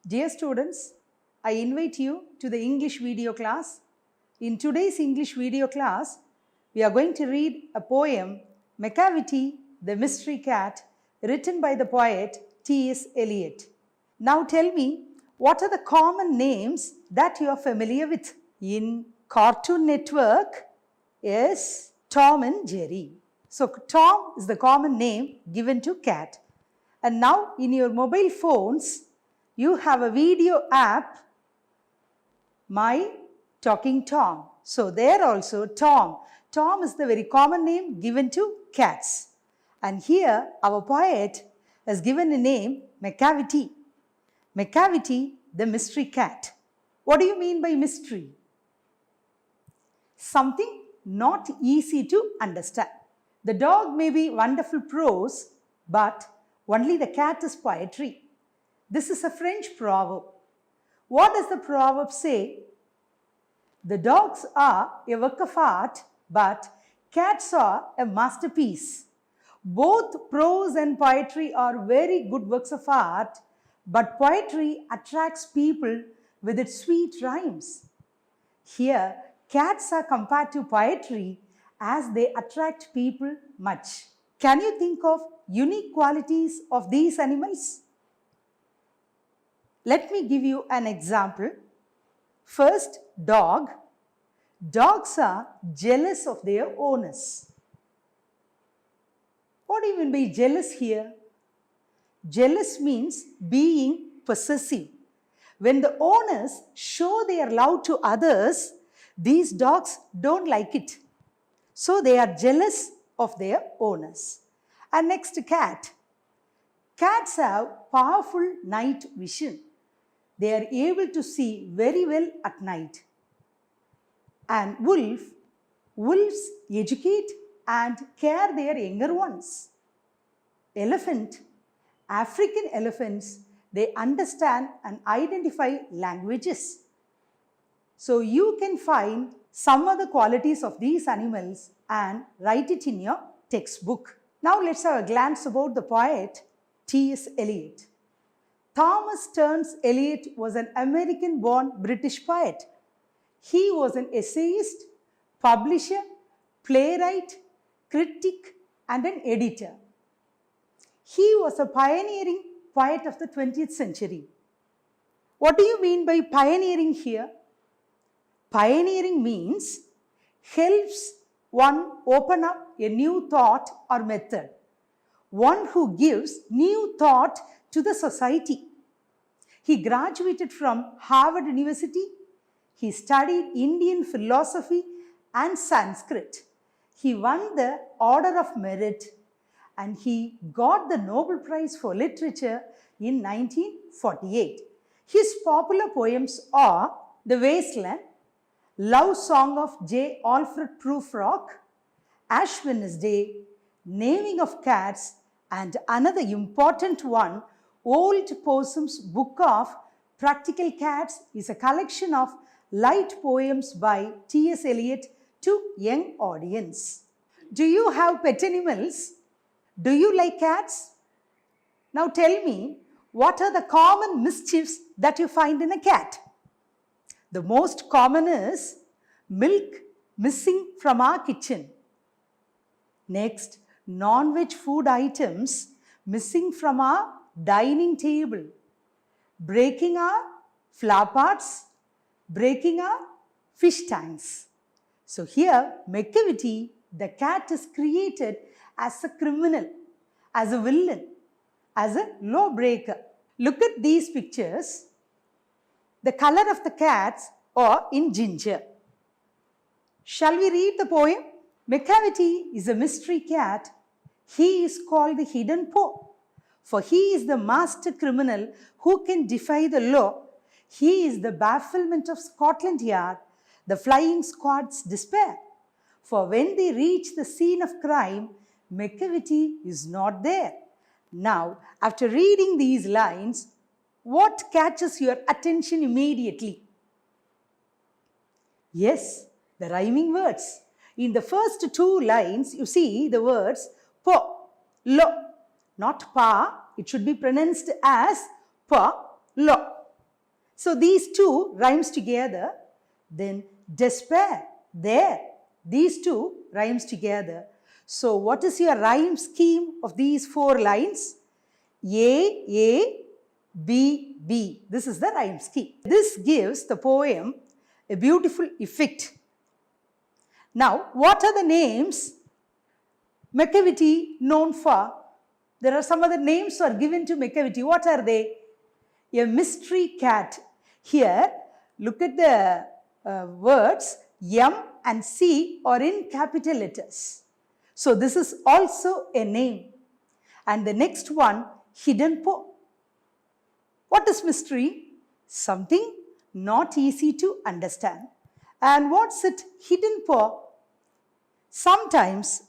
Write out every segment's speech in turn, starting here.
Dear students, I invite you to the English video class. In today's English video class, we are going to read a poem, Macavity, the Mystery Cat, written by the poet T.S. Eliot. Now tell me, what are the common names that you are familiar with? In Cartoon Network, yes, Tom and Jerry. So Tom is the common name given to cat. And now in your mobile phones, you have a video app, My Talking Tom. So there also Tom. Tom is the very common name given to cats. And here our poet has given a name, Macavity. Macavity, the mystery cat. What do you mean by mystery? Something not easy to understand. The dog may be wonderful prose, but only the cat is poetry. This is a French proverb. What does the proverb say? The dogs are a work of art, but cats are a masterpiece. Both prose and poetry are very good works of art, but poetry attracts people with its sweet rhymes. Here, cats are compared to poetry as they attract people much. Can you think of unique qualities of these animals? Let me give you an example. First, dog. Dogs are jealous of their owners. What do you mean by jealous here? Jealous means being possessive. When the owners show their love to others, these dogs don't like it. So they are jealous of their owners. And next, cat. Cats have powerful night vision. They are able to see very well at night. And wolf. Wolves educate and care their younger ones. Elephant. African elephants, they understand and identify languages. So you can find some of the qualities of these animals and write it in your textbook. Now let's have a glance about the poet T.S. Eliot. Thomas Stearns Eliot was an American-born British poet. He was an essayist, publisher, playwright, critic, and an editor. He was a pioneering poet of the 20th century. What do you mean by pioneering here? Pioneering means helps one open up a new thought or method. One who gives new thought to the society. He graduated from Harvard University. He studied Indian philosophy and Sanskrit. He won the Order of Merit and he got the Nobel Prize for Literature in 1948. His popular poems are The Wasteland, Love Song of J. Alfred Prufrock, Ash Wednesday, Naming of Cats, and another important one, Old Possum's Book of Practical Cats, is a collection of light poems by T.S. Eliot to young audience. Do you have pet animals? Do you like cats? Now tell me, what are the common mischiefs that you find in a cat? The most common is milk missing from our kitchen. Next, non-veg food items missing from our dining table. Breaking our flower pots, breaking our fish tanks. So here, Macavity, the cat, is created as a criminal, as a villain, as a lawbreaker. Look at these pictures. The color of the cats are in ginger. Shall we read the poem? Macavity is a mystery cat. He is called the hidden paw, for he is the master criminal who can defy the law. He is the bafflement of Scotland Yard, the flying squad's despair. For when they reach the scene of crime, Macavity is not there. Now, after reading these lines, what catches your attention immediately? Yes, the rhyming words. In the first two lines, you see the words po, lo, not pa. It should be pronounced as pa, lo. So these two rhymes together. Then despair, there. These two rhymes together. So what is your rhyme scheme of these four lines? A, B, B. This is the rhyme scheme. This gives the poem a beautiful effect. Now, what are the names Macavity known for? There are some other names are given to Macavity. What are they? A mystery cat. Here, look at the words M and C are in capital letters. So, this is also a name. And the next one, hidden paw. What is mystery? Something not easy to understand. And what's it? Hidden paw. Sometimes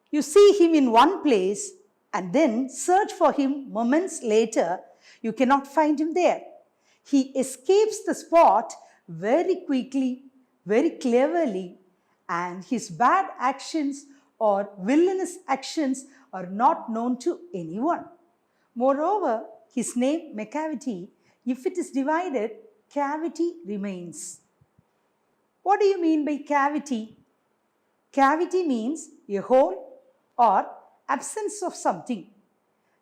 you see him in one place and then search for him moments later. You cannot find him there. He escapes the spot very quickly, very cleverly, and his bad actions or villainous actions are not known to anyone. Moreover, his name Macavity, if it is divided, cavity remains. What do you mean by cavity? Cavity means a hole or absence of something.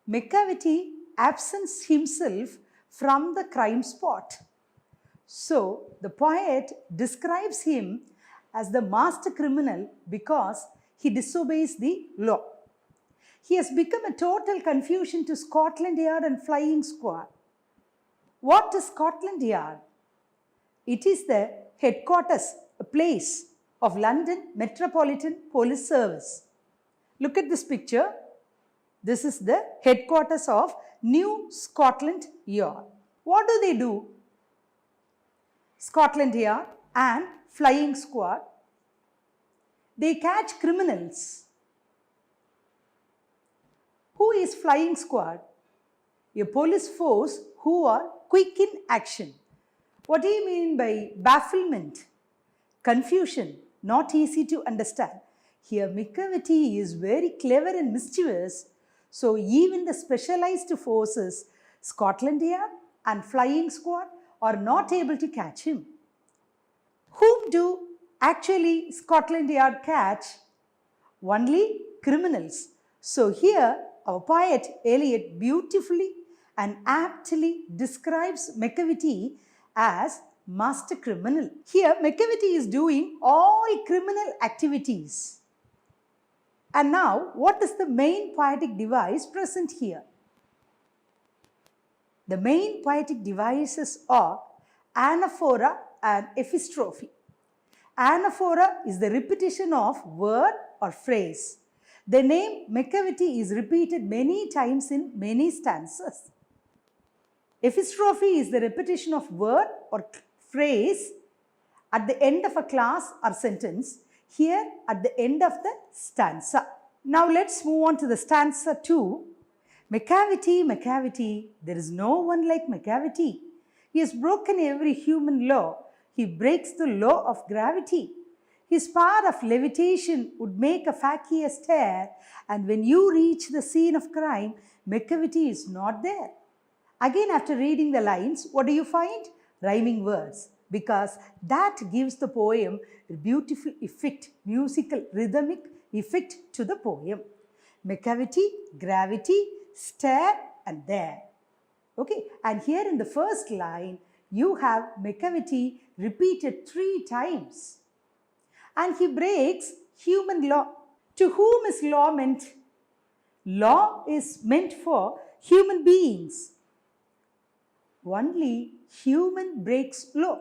Macavity absents himself from the crime spot. So, the poet describes him as the master criminal because he disobeys the law. He has become a total confusion to Scotland Yard and Flying Squad. What is Scotland Yard? It is the headquarters, a place of London Metropolitan Police Service. Look at this picture. This is the headquarters of New Scotland Yard. What do they do? Scotland Yard and Flying Squad, they catch criminals. Who is Flying Squad? A police force who are quick in action. What do you mean by bafflement? Confusion, not easy to understand. Here Macavity is very clever and mischievous, so even the specialized forces, Scotland Yard and Flying Squad, are not able to catch him. Whom do actually Scotland Yard catch? Only criminals. So here our poet Eliot beautifully and aptly describes Macavity as master criminal. Here Macavity is doing all criminal activities. And now what is the main poetic device present here? The main poetic devices are anaphora and epistrophe. Anaphora is the repetition of word or phrase. The name Macavity is repeated many times in many stanzas. Epistrophe is the repetition of word or phrase at the end of a clause or sentence, here at the end of the stanza. Now let's move on to the stanza 2. Macavity, Macavity, there is no one like Macavity. He has broken every human law. He breaks the law of gravity. His power of levitation would make a fakir stare, and when you reach the scene of crime, Macavity is not there. Again, after reading the lines, what do you find? Rhyming words, because that gives the poem a beautiful effect, musical, rhythmic effect to the poem. Macavity, gravity, stare, and there. Okay, and here in the first line, you have Macavity repeated 3 times. And he breaks human law. To whom is law meant? Law is meant for human beings. Only human breaks law.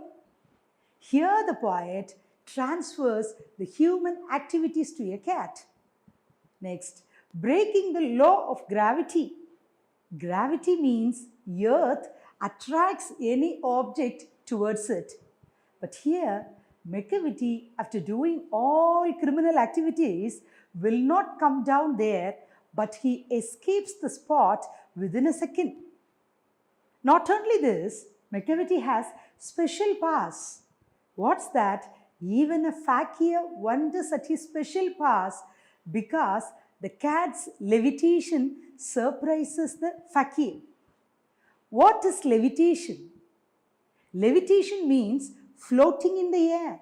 Here the poet transfers the human activities to a cat. Next, breaking the law of gravity. Gravity means earth attracts any object towards it. But here, Macavity, after doing all criminal activities, will not come down there, but he escapes the spot within a second. Not only this, Macavity has special powers. What's that? Even a fakir wonders at his special powers because the cat's levitation surprises the fakir. What is levitation? Levitation means floating in the air.